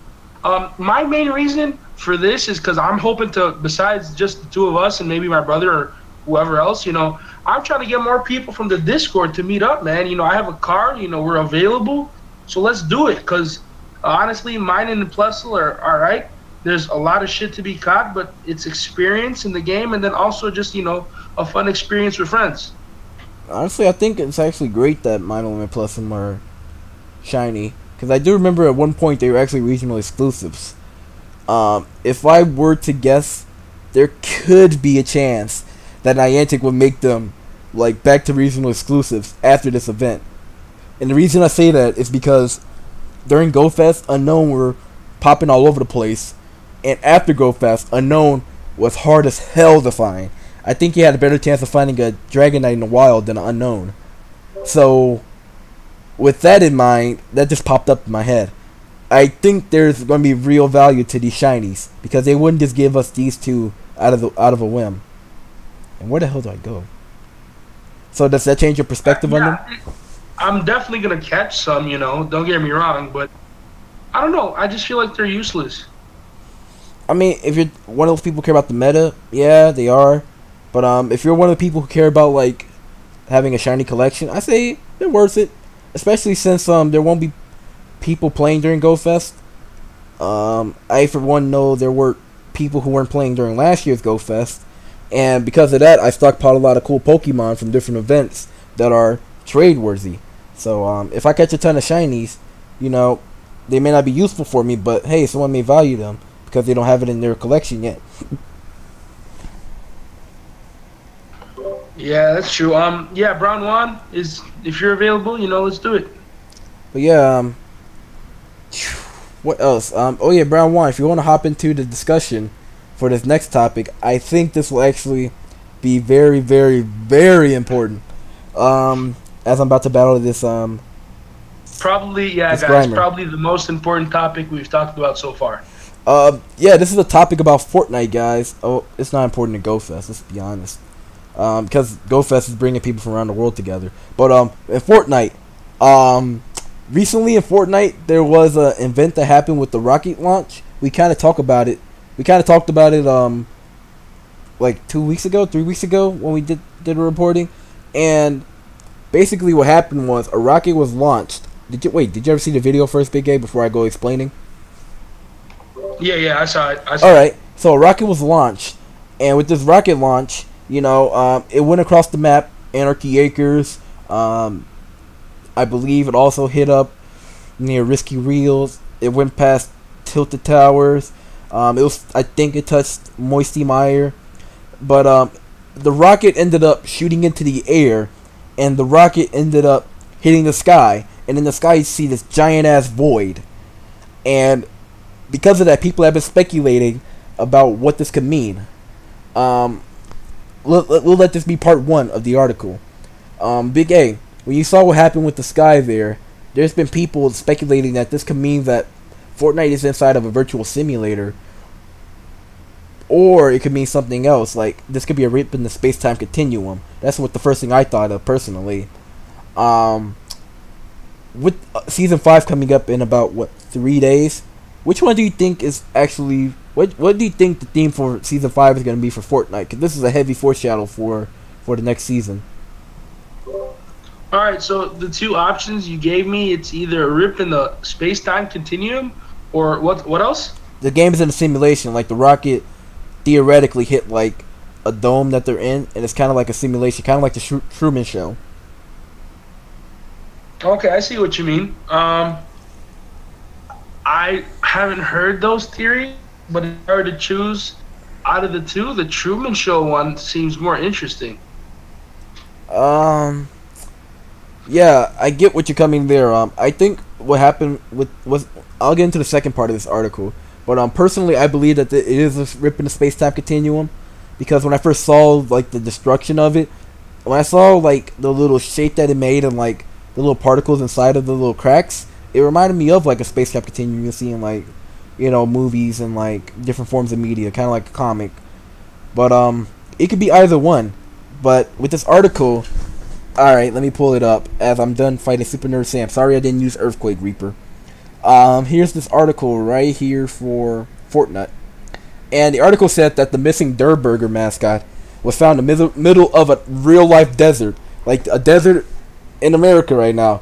My main reason for this is because I'm hoping to, besides just the two of us and maybe my brother or whoever else, I'm trying to get more people from the Discord to meet up, man. I have a car, we're available, so let's do it. Because honestly, mine and Plusle are all right. There's a lot of shit to be caught, but it's experience in the game, and then also just, a fun experience with friends. Honestly, I think it's actually great that Minun and Plusum are shiny. Because I do remember at one point they were actually regional exclusives. If I were to guess, there could be a chance that Niantic would make them like back to regional exclusives after this event. And the reason I say that is because during GoFest, Unknown were popping all over the place. And after GoFest, Unknown was hard as hell to find. I think he had a better chance of finding a Dragonite in the wild than an Unknown. So, with that in mind, that just popped up in my head. I think there's going to be real value to these shinies, because they wouldn't just give us these two out of a whim. And where the hell do I go? So does that change your perspective on them? Yeah, I'm definitely gonna catch some. Don't get me wrong, but I don't know. I just feel like they're useless. I mean, if you're one of those people who care about the meta, yeah, they are. But if you're one of the people who care about like having a shiny collection, I say they're worth it. Especially since there won't be people playing during GoFest. I for one know there were people who weren't playing during last year's GoFest, and because of that, I stockpiled a lot of cool Pokemon from different events that are trade worthy. So if I catch a ton of shinies, they may not be useful for me, but hey, someone may value them because they don't have it in their collection yet. Yeah, that's true. Yeah, Brown Juan is if you're available, let's do it. But yeah, what else? Oh yeah, Brown Juan. If you want to hop into the discussion for this next topic, I think this will actually be very, very, very important. As I'm about to battle this Probably, yeah, this guys. Grimer. Probably the most important topic we've talked about so far. Yeah, this is a topic about Fortnite, guys. Oh, it's not important to GoFest. Let's be honest. Because GoFest is bringing people from around the world together. But in Fortnite, recently in Fortnite there was an event that happened with the rocket launch. We kind of talked about it. Like 2 weeks ago, 3 weeks ago when we did a reporting, and basically what happened was a rocket was launched. Did you ever see the video first, Big A, before I go explaining? Yeah, I saw it. All right, so a rocket was launched, and with this rocket launch, it went across the map, Anarchy Acres. I believe it also hit up near Risky Reels. It went past Tilted Towers. I think it touched Moisty Mire, but the rocket ended up shooting into the air, and the rocket ended up hitting the sky. And in the sky, you see this giant ass void, and because of that, people have been speculating about what this could mean. We'll let this be part one of the article. Big A, when you saw what happened with the sky there's been people speculating that this could mean that Fortnite is inside of a virtual simulator, or it could mean something else. Like this could be a rip in the space-time continuum. That's what the first thing I thought of personally. With season 5 coming up in about 3 days, which one do you think is actually what do you think the theme for season 5 is going to be for Fortnite? Because this is a heavy foreshadow for the next season. All right, so the two options you gave me, it's either a rip in the space-time continuum, or what else? The game is in a simulation. Like the rocket theoretically hit like a dome that they're in, and it's kind of like a simulation, kind of like the Truman Show. Okay, I see what you mean. I haven't heard those theories, but if I were to choose out of the two, the Truman Show one seems more interesting. Yeah, I get what you're coming there. I think what happened was I'll get into the second part of this article, but personally, I believe that it is a rip in the space-time continuum, because when I first saw like the destruction of it, when I saw like the little shape that it made and like the little particles inside of the little cracks, it reminded me of like a space-time continuum you see in like movies and like different forms of media, kind of like a comic. But it could be either one. But with this article, all right, let me pull it up as I'm done fighting Super Nerd Sam. Sorry I didn't use Earthquake Reaper. Here's this article right here for Fortnite, and the article said that the missing Durr Burger mascot was found in the middle of a real-life desert, like a desert in America right now.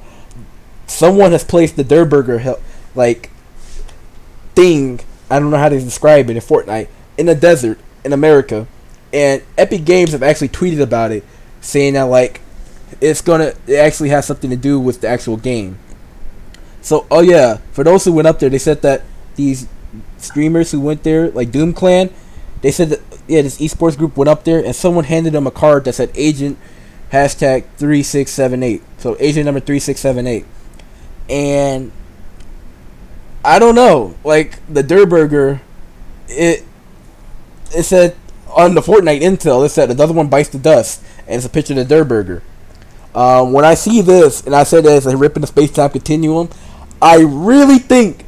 Someone has placed the Durr Burger thing, I don't know how to describe it, in Fortnite in a desert in America, and Epic Games have actually tweeted about it, saying that like it actually has something to do with the actual game. So oh yeah, for those who went up there, they said that these streamers who went there, like Doom Clan, they said that this esports group went up there and someone handed them a card that said Agent #3678. So Agent number 3678. And I don't know, like the Durr Burger, it said on the Fortnite intel, it said another one bites the dust, and it's a picture of the Durr Burger. When I see this, and I said that it's a rip in the space-time continuum, I really think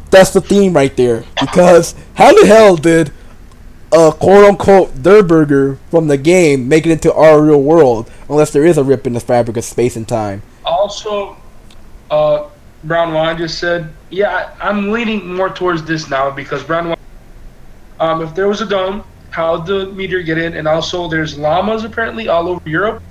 that's the theme right there. Because how the hell did a quote-unquote Der burger from the game make it into our real world, unless there is a rip in the fabric of space and time. Also, Brown Wine just said, yeah, I'm leaning more towards this now because Brown Wine, if there was a dome, how'd the meteor get in? And also, there's llamas apparently all over Europe.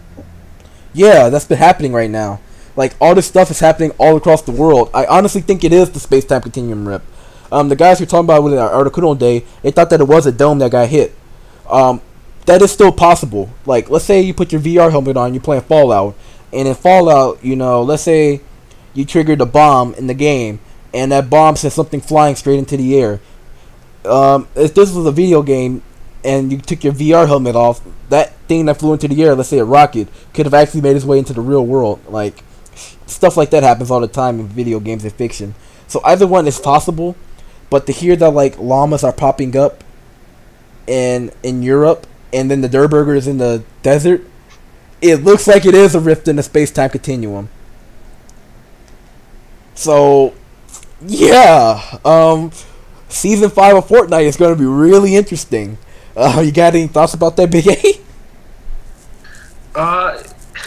Yeah, that's been happening right now. Like, all this stuff is happening all across the world. I honestly think it is the space-time continuum rip. The guys who were talking about it with our article day, they thought that it was a dome that got hit. That is still possible. Like, let's say you put your VR helmet on, you're playing Fallout, and in Fallout, you know, let's say you triggered a bomb in the game, and that bomb sent something flying straight into the air. If this was a video game, and you took your VR helmet off, that thing that flew into the air, let's say a rocket, could have actually made its way into the real world. Like, stuff like that happens all the time in video games and fiction. So either one is possible, but to hear that, like, llamas are popping up in Europe, and then the Der burger is in the desert, it looks like it is a rift in the space-time continuum. So, yeah, Season 5 of Fortnite is going to be really interesting. You got any thoughts about that, Big A?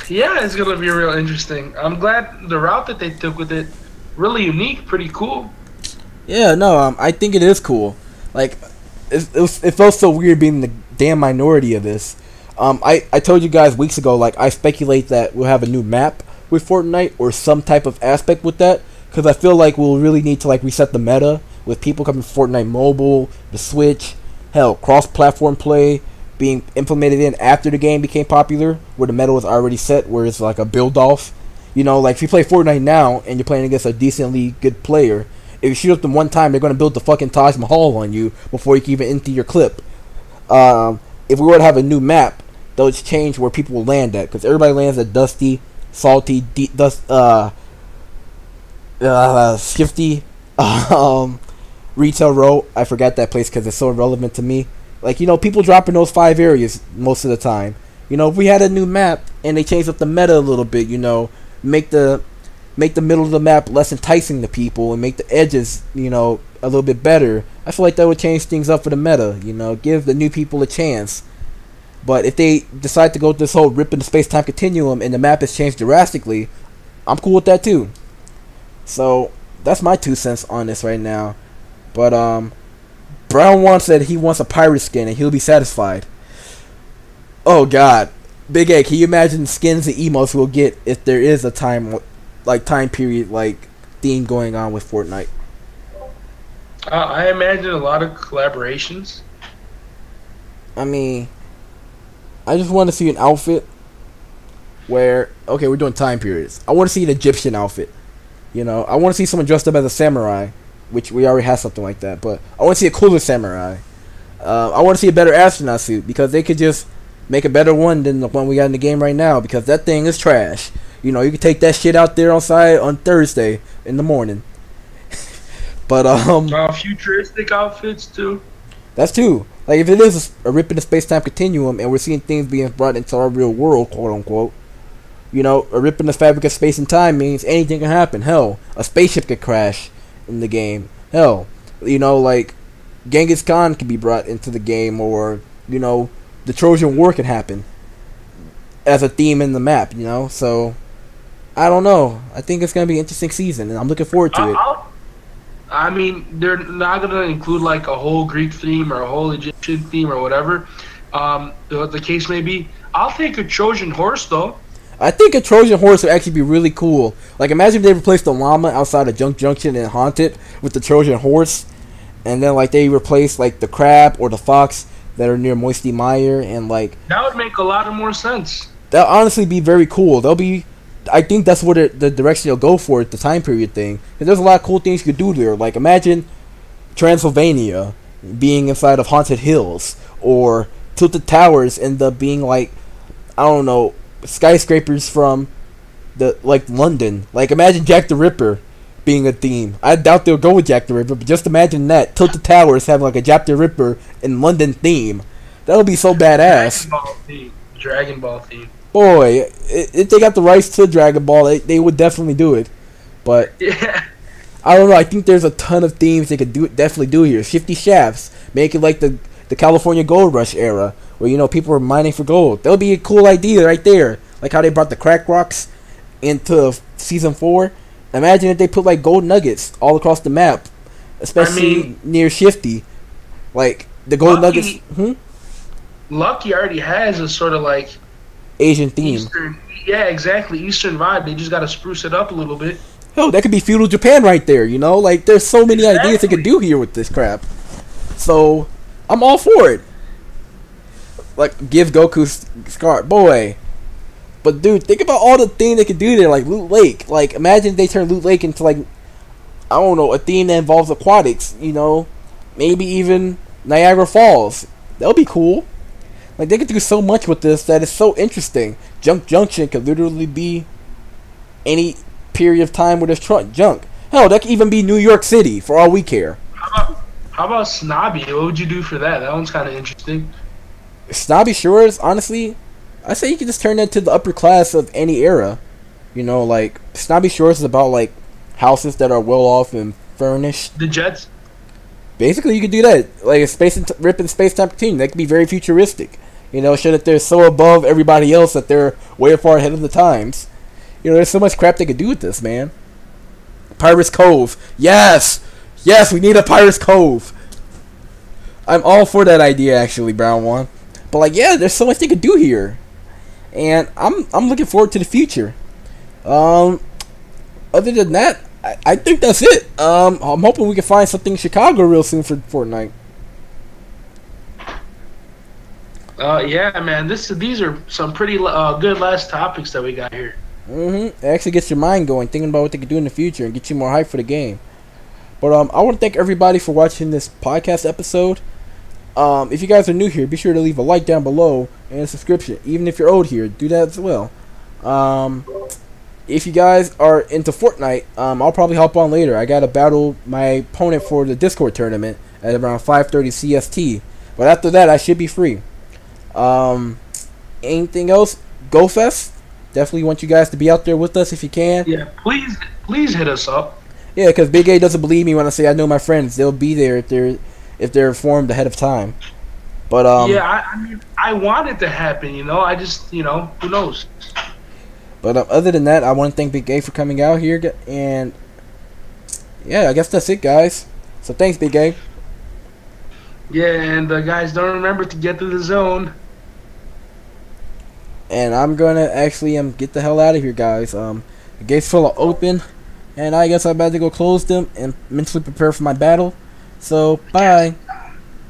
Yeah, it's gonna be real interesting. I'm glad the route that they took with it, really unique, pretty cool. Yeah, no, I think it is cool. Like, it felt so weird being the damn minority of this. I told you guys weeks ago, like, I speculate that we'll have a new map with Fortnite or some type of aspect with that, because I feel like we'll really need to, like, reset the meta with people coming from Fortnite Mobile, the Switch, hell, cross-platform play being implemented in after the game became popular, where the meta was already set, where it's like a build-off. You know, like, if you play Fortnite now and you're playing against a decently good player, if you shoot up them one time, they're going to build the fucking Taj Mahal on you before you can even enter your clip. If we were to have a new map, they'll just change where people will land at, because everybody lands at Dusty, Salty, Shifty, Retail Row. I forgot that place because it's so irrelevant to me. Like, you know, people drop in those 5 areas most of the time. You know, if we had a new map and they changed up the meta a little bit, you know, make the middle of the map less enticing to people and make the edges, you know, a little bit better, I feel like that would change things up for the meta, you know, give the new people a chance. But if they decide to go this whole rip in the space-time continuum and the map has changed drastically, I'm cool with that too. So, that's my 2 cents on this right now. But, Brown One said he wants a pirate skin and he'll be satisfied. Oh god. Big A, can you imagine skins and emotes we'll get if there is a time period, like, theme going on with Fortnite? I imagine a lot of collaborations. I mean, I just want to see an outfit where, okay, we're doing time periods. I want to see an Egyptian outfit. You know, I want to see someone dressed up as a samurai, which we already have something like that, but I want to see a cooler samurai. I want to see a better astronaut suit, because they could just make a better one than the one we got in the game right now, because that thing is trash. You know, you can take that shit out there on site on Thursday in the morning. But futuristic outfits too. That's too. Like, if it is a rip in the space-time continuum and we're seeing things being brought into our real world, quote unquote, you know, a rip in the fabric of space and time means anything can happen. Hell, a spaceship could crash in the game. Hell, you know, like, Genghis Khan can be brought into the game, or, you know, the Trojan War can happen as a theme in the map, you know. So I don't know. I think it's gonna be an interesting season, and I'm looking forward to it. I mean, they're not gonna include like a whole Greek theme or a whole Egyptian theme or whatever the case may be. I'll take a Trojan horse though. I think a Trojan horse would actually be really cool. Like, imagine if they replaced the llama outside of Junk Junction and Haunted with the Trojan horse, and then, like, they replaced, like, the crab or the fox that are near Moisty Mire, and, like, that would make a lot of more sense. That'll honestly be very cool. I think that's what the direction they'll go for, the time period thing. Because there's a lot of cool things you could do there. Like, imagine Transylvania being inside of Haunted Hills, or Tilted Towers end up being, like, I don't know, skyscrapers from London. Like, imagine Jack the Ripper being a theme. I doubt they'll go with Jack the Ripper, but just imagine that. Tilted Towers having like a Jack the Ripper in London theme. That would be so badass. Dragon Ball theme. Boy, if they got the rights to Dragon Ball, they would definitely do it. But yeah, I don't know. I think there's a ton of themes they could definitely do here. Shifty Shafts, make it like the the California Gold Rush era, where people were mining for gold. That would be a cool idea right there. Like how they brought the crack rocks into season 4. Imagine if they put like gold nuggets all across the map, especially near Shifty. Like the gold nuggets. Lucky already has a sort of like Asian theme. Yeah, exactly. Eastern vibe. They just got to spruce it up a little bit. Hell, that could be feudal Japan right there. Like there's so many ideas they could do here with this crap. So I'm all for it. Like give Goku scar, boy. But dude, think about all the things they could do there, like Loot Lake. Like imagine if they turn Loot Lake into like, I don't know, a theme that involves aquatics. Maybe even Niagara Falls. That would be cool. Like they could do so much with this that is so interesting. Junk Junction could literally be any period of time where there's junk. Hell, that could even be New York City for all we care. How about Snobby? What would you do for that? That one's kind of interesting. Snobby Shores, honestly, I say you could just turn that to the upper class of any era. Like Snobby Shores is about like houses that are well off and furnished. The Jets. Basically, you could do that. Like a ripping space time team. That could be very futuristic. Show that they're so above everybody else that they're way far ahead of the times. There's so much crap they could do with this, man. Pirates Cove. Yes! Yes, we need a Pirates Cove. I'm all for that idea, actually, Brown One. But, like, yeah, there's so much they could do here. And I'm looking forward to the future. Other than that, I think that's it. I'm hoping we can find something in Chicago real soon for Fortnite. Yeah, man. These are some pretty good last topics that we got here. It actually gets your mind going, thinking about what they could do in the future, and get you more hype for the game. But I want to thank everybody for watching this podcast episode. If you guys are new here, be sure to leave a like down below and a subscription. Even if you're old here, do that as well. If you guys are into Fortnite, I'll probably hop on later. I gotta battle my opponent for the Discord tournament at around 5:30 CST. But after that, I should be free. Anything else? GoFest. Definitely want you guys to be out there with us if you can. Yeah, please hit us up. Yeah, because Big A doesn't believe me when I say I know my friends. They'll be there if they're informed ahead of time. But yeah, I mean, I want it to happen. I just who knows. But other than that, I want to thank Big A for coming out here, and yeah, I guess that's it, guys. So thanks, Big A. Yeah, and guys, don't remember to get to the zone. And I'm gonna actually get the hell out of here, guys. The gates full open, and I guess I'm about to go close them and mentally prepare for my battle. So bye.